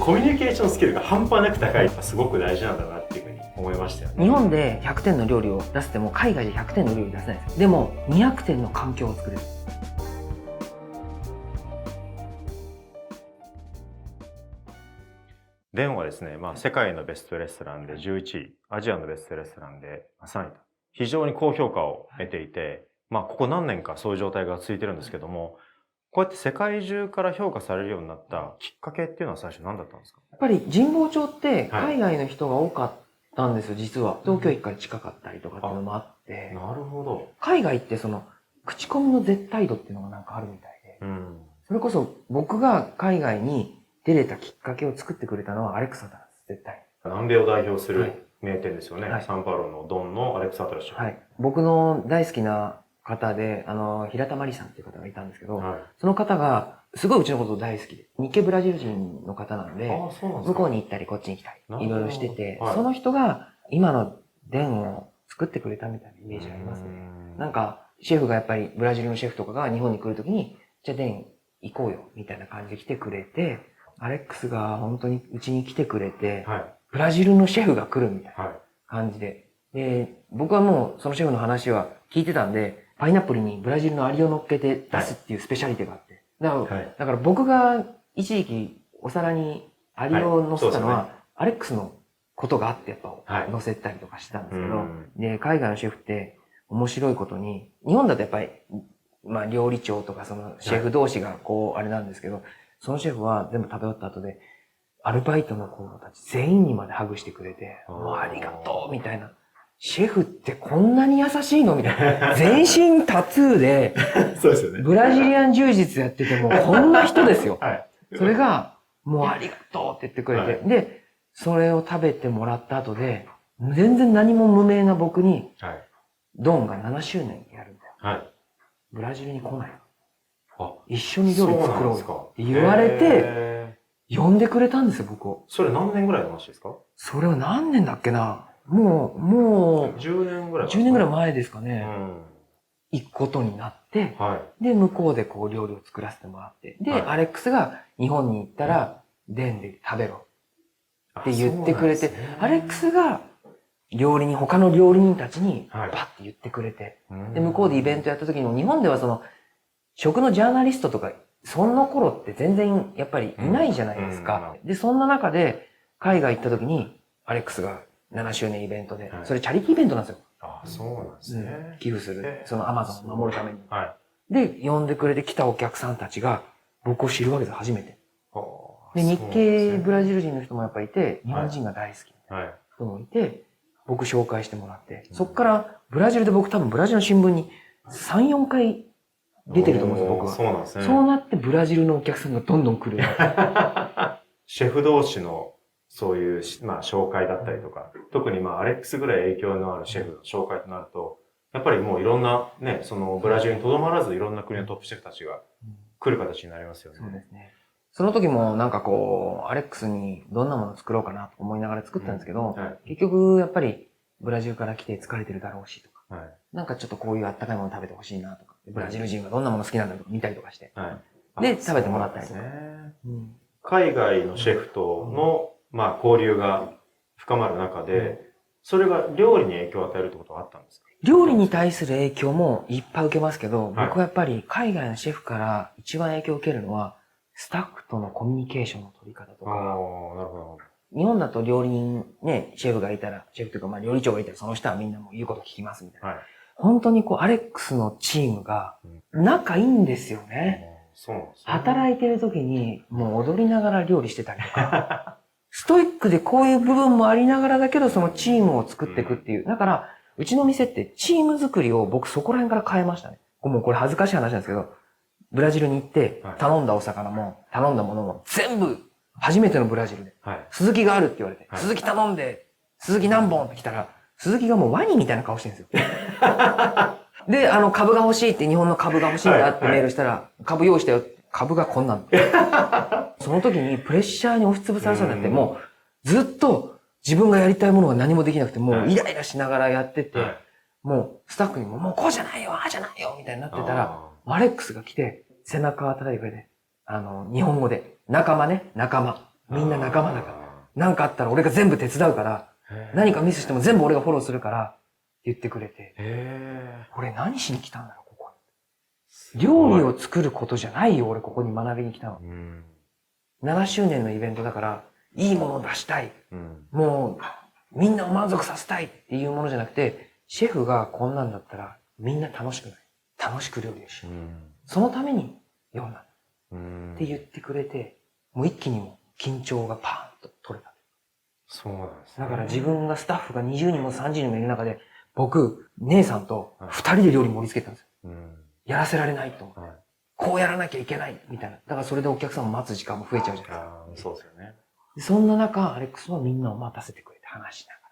コミュニケーションスキルが半端なく高いのがすごく大事なんだなっていうふうに思いましたよね。日本で100点の料理を出しても海外で100点の料理出せないですよ。でも200点の環境を作れる。デンはですね、世界のベストレストランで11位、アジアのベストレストランで3位と、非常に高評価を得ていて、ここ何年かそういう状態が続いてるんですけども、こうやって世界中から評価されるようになったきっかけっていうのは最初何だったんですか？やっぱり神保町って海外の人が多かったんですよ、実は。東京駅から近かったりとかっていうのもあって。なるほど。海外ってその、口コミの絶対度っていうのがなんかあるみたいで。それこそ僕が海外に出れたきっかけを作ってくれたのはアレクサだったんです、絶対。南米を代表する名店ですよね。サンパウロのドンのアレクサ・アトラシェフ。はい。僕の大好きな方で、平田真理さんっていう方がいたんですけど、その方が、すごいうちのこと大好きで、日系ブラジル人の方なんで、向こうに行ったりこっちに来たり、いろいろしてて、その人が今のデンを作ってくれたみたいなイメージありますね。なんか、シェフがやっぱり、ブラジルのシェフとかが日本に来るときに、じゃあデン行こうよ、みたいな感じで来てくれて、アレックスが本当にうちに来てくれて、ブラジルのシェフが来るみたいな感じで、で、僕はもうそのシェフの話は聞いてたんで、パイナップルにブラジルのアリを乗っけて出すっていうスペシャリテがあって。だから僕が一時期お皿にアリを乗せたのは、アレックスのことがあってやっぱ乗せたりとかしてたんですけど、で、海外のシェフって面白いことに、日本だとやっぱり、料理長とかそのシェフ同士がこうあれなんですけど、そのシェフは全部食べ終わった後で、アルバイトの子たち全員にまでハグしてくれて、もうありがとうみたいな。シェフってこんなに優しいのみたいな。全身タトゥーで、そうですよね。ブラジリアン柔術やっててもこんな人ですよ。それが、もうありがとうって言ってくれて。で、それを食べてもらった後で、全然何も無名な僕に、ドンが7周年やるんだよ。ブラジルに来ない。一緒に料理作ろうって言われて、呼んでくれたんですよ、僕を。それ何年ぐらいの話ですか？それは何年だっけな。もう、10年ぐらい。10年ぐらい前ですかね。行くことになって、で、向こうでこう料理を作らせてもらって、で、アレックスが日本に行ったら、デンで食べろって言ってくれて、アレックスが他の料理人たちにバッて言ってくれて、で、向こうでイベントやった時にも、日本ではその、食のジャーナリストとか、その頃って全然やっぱりいないじゃないですか。で、そんな中で、海外行った時に、アレックスが7周年イベントで、それチャリティーイベントなんですよ。そうなんですね。寄付する。そのアマゾンを守るために。で、呼んでくれて来たお客さんたちが、僕を知るわけです、初めて。で、日系ブラジル人の人もやっぱりいて、日本人が大好きな人もいて、僕紹介してもらって、そっからブラジルで僕多分ブラジルの新聞に3、4回出てると思うんですよ、僕は。そうなんですね。そうなってブラジルのお客さんがどんどん来る。シェフ同士のそういう、紹介だったりとか、特にアレックスぐらい影響のあるシェフの紹介となると、やっぱりもういろんなね、そのブラジルにとどまらずいろんな国のトップシェフたちが来る形になりますよね。そうですね。その時もなんかこう、アレックスにどんなもの作ろうかなと思いながら作ったんですけど、結局やっぱりブラジルから来て疲れてるだろうしとか、なんかちょっとこういうあったかいもの食べてほしいなとか、ブラジル人はどんなもの好きなんだろう見たりとかして、で、食べてもらったりとか。海外のシェフとの、交流が深まる中で、それが料理に影響を与えるってことはあったんですか？料理に対する影響もいっぱい受けますけど、僕はやっぱり海外のシェフから一番影響を受けるのは、スタッフとのコミュニケーションの取り方とか。日本だと料理人ね、シェフがいたら、シェフというか料理長がいたらその人はみんなもう言うこと聞きますみたいな。本当にアレックスのチームが仲いいんですよね。働いてる時にもう踊りながら料理してたりとか。ストイックでこういう部分もありながらだけどそのチームを作っていくっていう。だから、うちの店ってチーム作りを僕そこら辺から変えましたね。もうこれ恥ずかしい話なんですけど、ブラジルに行って頼んだお魚も頼んだものも全部初めてのブラジルで。鈴木があるって言われて、鈴木頼んで、鈴木何本って来たら、鈴木がもうワニみたいな顔してるんですよ。で、株が欲しいって日本の株が欲しいんだってメールしたら、株用意したよって、株がこんなん。その時にプレッシャーに押しつぶされそうになって、もうずっと自分がやりたいものが何もできなくて、もうイライラしながらやってて、もうスタッフにももうこうじゃないよ、ああじゃないよ、みたいになってたら、アレックスが来て、背中を叩いてくれて、日本語で、仲間ね、仲間。みんな仲間だから。なんかあったら俺が全部手伝うから、何かミスしても全部俺がフォローするから、って言ってくれて。俺何しに来たんだろう、ここに。料理を作ることじゃないよ、俺ここに学びに来たの。7周年のイベントだから、いいものを出したい。もう、みんなを満足させたいっていうものじゃなくて、シェフがこんなんだったら、みんな楽しくない。楽しく料理をしよう。そのために読んだ。って言ってくれて、もう一気にも緊張がパーンと取れた。そうなんですね。だから自分がスタッフが20人も30人もいる中で、僕、姉さんと2人で料理盛り付けたんですよ。やらせられないと思って。こうやらなきゃいけないみたいな。だからそれでお客さんを待つ時間も増えちゃうじゃないですか。そうですよね。そんな中、アレックスはみんなを待たせてくれて話しながら。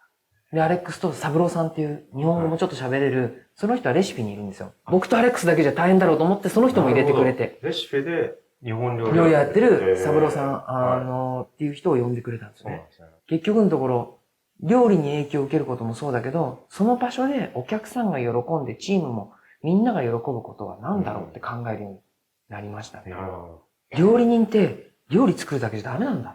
で、アレックスとサブローさんっていう日本語もちょっと喋れる、その人はレシピにいるんですよ。僕とアレックスだけじゃ大変だろうと思って、その人も入れてくれて。レシピで日本料理やってるサブローさん、っていう人を呼んでくれたんですよね。結局のところ、料理に影響を受けることもそうだけど、その場所でお客さんが喜んで、チームもみんなが喜ぶことは何だろうって考えるようになりましたね。料理人って料理作るだけじゃダメなんだ。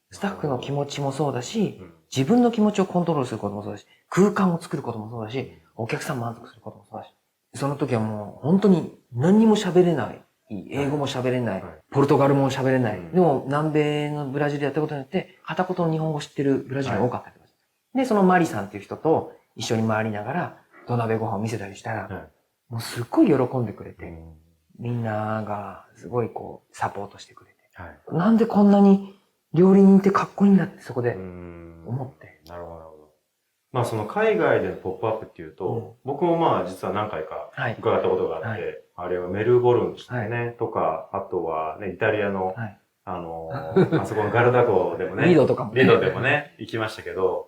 スタッフの気持ちもそうだし、自分の気持ちをコントロールすることもそうだし、空間を作ることもそうだし、お客さん満足することもそうだし。その時はもう本当に何にも喋れない。英語も喋れない。ポルトガルも喋れない。でも南米のブラジルでやったことによって、片言の日本語を知ってるブラジルが多かったりとか。で、そのマリさんっていう人と一緒に回りながら土鍋ご飯を見せたりしたら、もうすっごい喜んでくれて、みんながすごいこうサポートしてくれて。なんでこんなに料理人ってかっこいいんだってそこで思って。なるほど、なるほど。まあその海外でのポップアップっていうと、僕もまあ実は何回か伺ったことがあって、あれはメルボルンでしたね、とか、あとはね、イタリアの、あそこのガルダ湖でもね、リドとかもリドでもね、行きましたけど、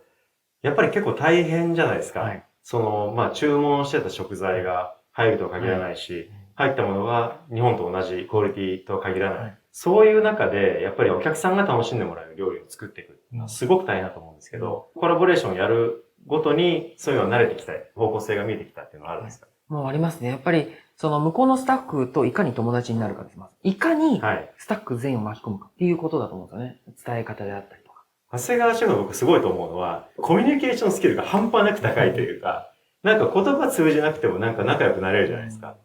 やっぱり結構大変じゃないですか。その、まあ注文してた食材が入るとは限らないし、入ったものが日本と同じクオリティとは限らない。そういう中で、やっぱりお客さんが楽しんでもらえる料理を作っていく。すごく大変だと思うんですけど、コラボレーションやるごとに、そういうの慣れてきた、方向性が見えてきたっていうのはあるんですか？もうありますね。やっぱり、その向こうのスタッフといかに友達になるかです。いかにスタッフ全員を巻き込むかっていうことだと思うんですよね。伝え方であったりとか。長谷川シェフの僕すごいと思うのは、コミュニケーションスキルが半端なく高いというか、なんか言葉通じなくてもなんか仲良くなれるじゃないですか。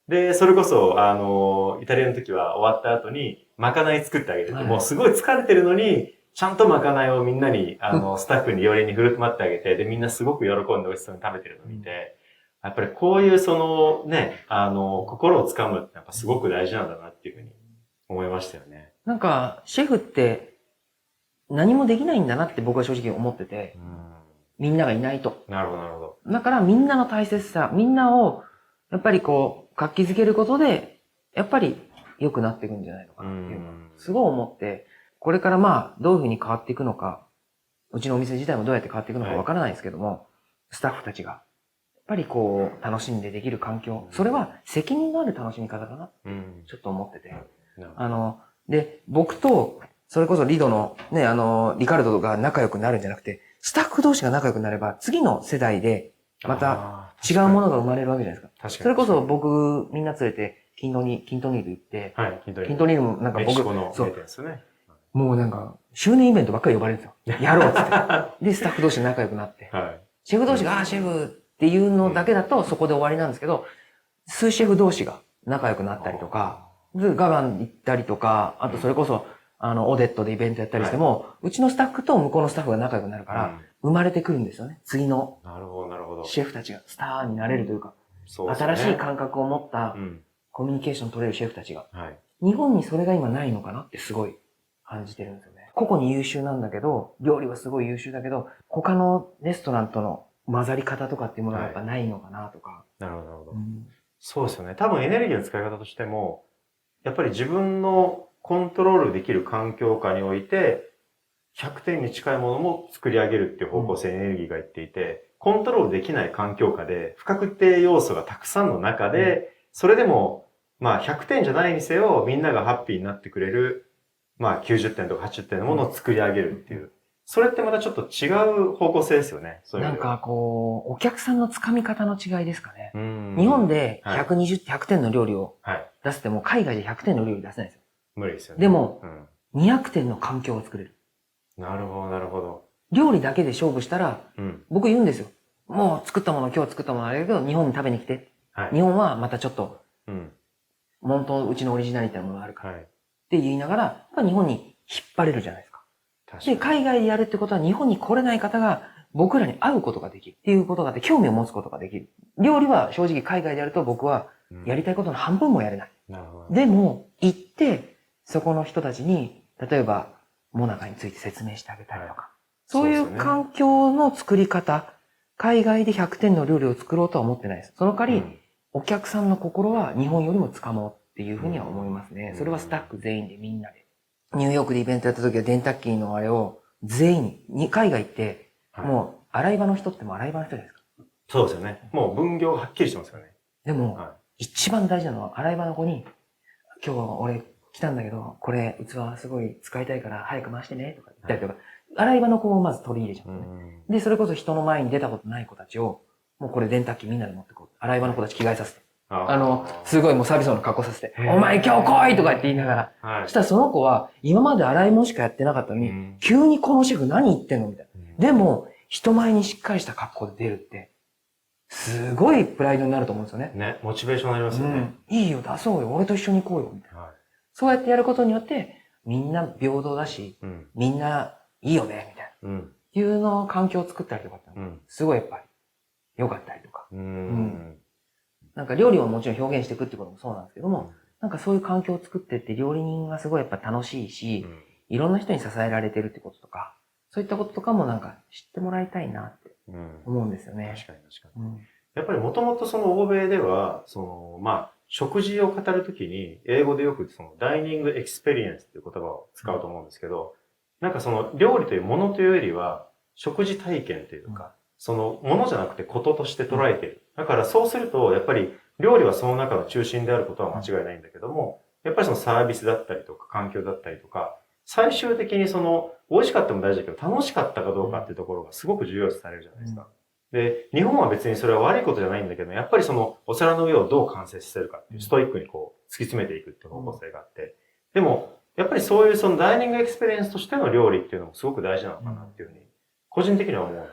で、それこそ、イタリアの時は終わった後に、まかない作ってあげるって、もうすごい疲れてるのに、ちゃんとまかないをみんなに、スタッフに料理に振る舞ってあげて、で、みんなすごく喜んで美味しそうに食べてるのを見て、やっぱりこういうそのね、心をつかむってやっぱすごく大事なんだなっていうふうに思いましたよね。なんか、シェフって何もできないんだなって僕は正直思ってて、みんながいないと。なるほど、なるほど。だからみんなの大切さ、みんなを、やっぱりこう、活気づけることで、やっぱり良くなっていくんじゃないのかなっていうのを、すごい思って、これからまあ、どういうふうに変わっていくのか、うちのお店自体もどうやって変わっていくのかわからないですけども、スタッフたちが、やっぱりこう、楽しんでできる環境、それは責任のある楽しみ方だな、ちょっと思ってて。で、僕と、それこそリドのね、リカルドが仲良くなるんじゃなくて、スタッフ同士が仲良くなれば、次の世代で、また違うものが生まれるわけじゃないですか。確かに。それこそ僕、みんな連れて、キントニール行って、キントニールもなんか僕、もうなんか、周年イベントばっかり呼ばれるんですよ。やろうっつって。で、スタッフ同士で仲良くなって。シェフ同士が、シェフっていうのだけだとそこで終わりなんですけど、スーシェフ同士が仲良くなったりとか、ガバン行ったりとか、あとそれこそ、オデットでイベントやったりしても、うちのスタッフと向こうのスタッフが仲良くなるから、生まれてくるんですよね。次のシェフたちがスターになれるというか、新しい感覚を持ったコミュニケーション取れるシェフたちが、日本にそれが今ないのかなってすごい感じてるんですよね。個々に優秀なんだけど、料理はすごい優秀だけど、他のレストランとの混ざり方とかっていうものがやっぱないのかなとか。なるほど、なるほど。そうですよね。多分エネルギーの使い方としても、やっぱり自分のコントロールできる環境下において、100点に近いものも作り上げるっていう方向性エネルギーが言っていて、コントロールできない環境下で、不確定要素がたくさんの中で、それでも、まあ100点じゃないにせよ、みんながハッピーになってくれる、まあ90点とか80点のものを作り上げるっていう。それってまたちょっと違う方向性ですよね。そういうなんかこう、お客さんのつかみ方の違いですかね。日本で100点の料理を出しても、海外で100点の料理出せないですよ。無理ですよね。でも、200点の環境を作れる。なるほど、なるほど。料理だけで勝負したら、うん。僕言うんですよ。もう作ったもの、今日作ったものあれだけど、日本に食べに来て。はい。日本はまたちょっと、うん。本当うちのオリジナリティなものがあるから。はい。って言いながら、やっぱ日本に引っ張れるじゃないですか。で、確かに。海外でやるってことは日本に来れない方が僕らに会うことができるっていうことがあって、興味を持つことができる。料理は正直海外でやると僕はやりたいことの半分もやれない。なるほど。でも、行って、そこの人たちに、例えば、モナカについて説明してあげたりとか、そういう環境の作り方、海外で100点の料理を作ろうとは思ってないです。その代わり、お客さんの心は日本よりも掴もうっていうふうには思いますね。それはスタッフ全員でみんなで。ニューヨークでイベントやった時はデンタッキーのあれを全員に、海外行って、もう洗い場の人ってもう洗い場の人じゃないですか。そうですよね。もう分業がはっきりしてますよね。でも、一番大事なのは洗い場の子に、今日俺来たんだけど、これ器すごい使いたいから早く回してねとか言ったりとか、洗い場の子をまず取り入れちゃうんですね。で、それこそ人の前に出たことない子たちを、もうこれ電卓機みんなで持ってこう。洗い場の子たち着替えさせて。すごいもうサービスの格好させて、お前今日来いとかって言いながら。そしたらその子は、今まで洗い物しかやってなかったのに、急にこのシェフ何言ってんのみたいな。でも、人前にしっかりした格好で出るって、すごいプライドになると思うんですよね。ね、モチベーションになりますよね。いいよ、出そうよ、俺と一緒に行こうよ、みたいな。そうやってやることによって、みんな平等だし、みんないいよね、みたいな。いうの環境を作ったりとかって、すごいやっぱり良かったりとか。なんか料理をもちろん表現していくってこともそうなんですけども、なんかそういう環境を作ってって料理人がすごいやっぱ楽しいし、いろんな人に支えられてるってこととか、そういったこととかもなんか知ってもらいたいなって思うんですよね。確かに確かに。やっぱりもともとその欧米では、食事を語るときに、英語でよくそのダイニングエクスペリエンスっていう言葉を使うと思うんですけど、なんかその料理というものというよりは、食事体験というか、そのものじゃなくてこととして捉えている。だからそうすると、やっぱり料理はその中の中心であることは間違いないんだけども、やっぱりそのサービスだったりとか、環境だったりとか、最終的にその、美味しかったも大事だけど、楽しかったかどうかっていうところがすごく重要視されるじゃないですか。で、日本は別にそれは悪いことじゃないんだけど、やっぱりそのお皿の上をどう完成させるかっていうストイックにこう突き詰めていくっていう方向性があって、でも、やっぱりそういうそのダイニングエクスペリエンスとしての料理っていうのもすごく大事なのかなっていうふうに、個人的には思うので。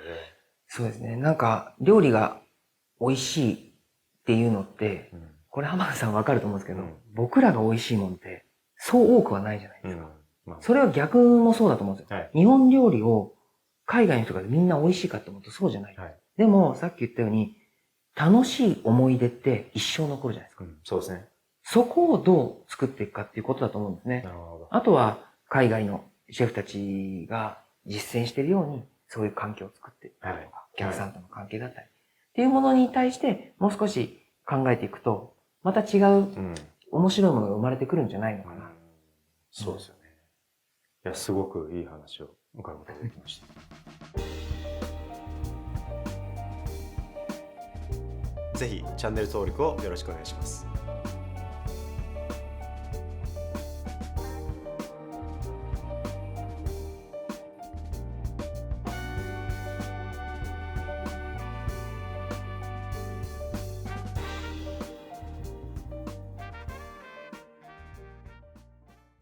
そうですね。なんか、料理が美味しいっていうのって、これ浜田さんわかると思うんですけど、僕らが美味しいもんって、そう多くはないじゃないですか。それは逆もそうだと思うんですよ。日本料理を海外の人がみんな美味しいかって思うとそうじゃない。でも、さっき言ったように、楽しい思い出って一生残るじゃないですか。そうですね。そこをどう作っていくかっていうことだと思うんですね。なるほど。あとは、海外のシェフたちが実践しているように、そういう環境を作っていくとか、お客さんとの関係だったり、っていうものに対して、もう少し考えていくと、また違う、面白いものが生まれてくるんじゃないのかな。そうですよね。いや、すごくいい話を伺うことができました。ぜひチャンネル登録をよろしくお願いします。